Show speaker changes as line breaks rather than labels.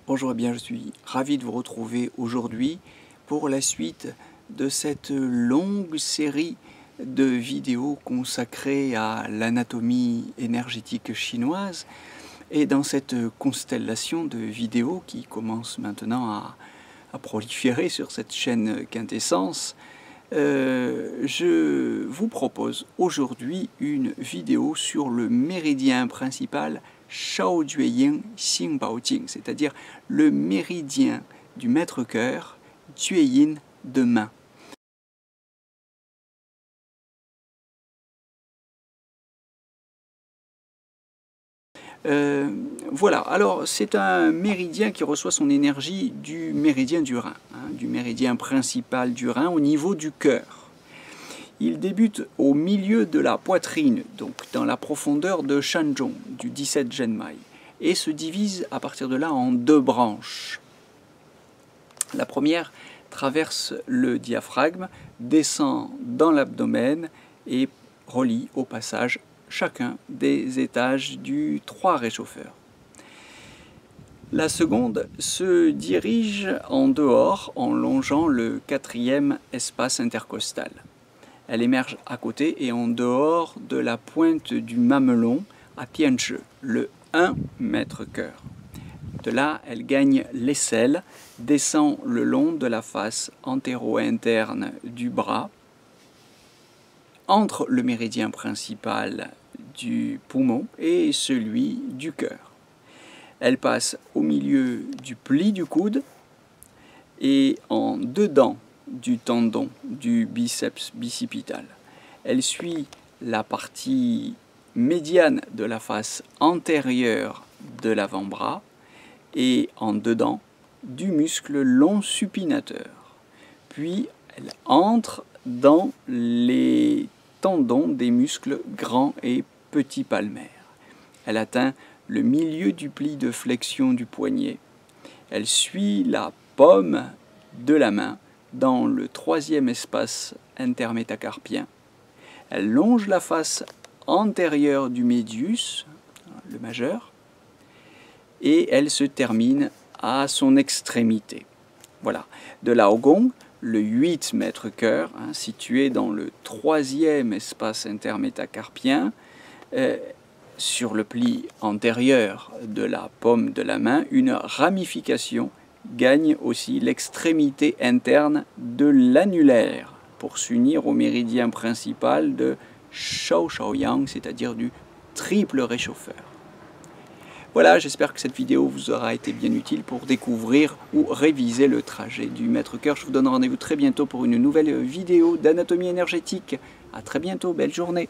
Bonjour, et bien je suis ravi de vous retrouver aujourd'hui pour la suite de cette longue série de vidéos consacrées à l'anatomie énergétique chinoise. Et dans cette constellation de vidéos qui commence maintenant à proliférer sur cette chaîne Quintessence, je vous propose aujourd'hui une vidéo sur le méridien principal Shaojueying Xingbaojing, c'est-à-dire le méridien du maître-cœur, Jueyin de main. Voilà, alors c'est un méridien qui reçoit son énergie du méridien du rein, du méridien principal du rein au niveau du cœur. Il débute au milieu de la poitrine, donc dans la profondeur de Shanzhong, du 17 Zhenmai, et se divise à partir de là en deux branches. La première traverse le diaphragme, descend dans l'abdomen et relie au passage chacun des étages du 3 réchauffeur. La seconde se dirige en dehors en longeant le 4e espace intercostal. Elle émerge à côté et en dehors de la pointe du mamelon à Tianzhi, le 1 mètre-cœur. De là, elle gagne l'aisselle, descend le long de la face antéro-interne du bras, entre le méridien principal du poumon et celui du cœur. Elle passe au milieu du pli du coude et en dedans du tendon du biceps bicipital. Elle suit la partie médiane de la face antérieure de l'avant-bras et en dedans du muscle long supinateur. Puis elle entre dans les tendons des muscles grands et petits palmaires. Elle atteint le milieu du pli de flexion du poignet. Elle suit la paume de la main dans le 3e espace intermétacarpien. Elle longe la face antérieure du médius, le majeur, et elle se termine à son extrémité. Voilà. De là au gong, le 8 mètre-cœur, situé dans le 3e espace intermétacarpien, sur le pli antérieur de la paume de la main, une ramification gagne aussi l'extrémité interne de l'annulaire pour s'unir au méridien principal de Shaoshaoyang, c'est-à-dire du triple réchauffeur. Voilà, j'espère que cette vidéo vous aura été bien utile pour découvrir ou réviser le trajet du maître-cœur. Je vous donne rendez-vous très bientôt pour une nouvelle vidéo d'anatomie énergétique. À très bientôt, belle journée.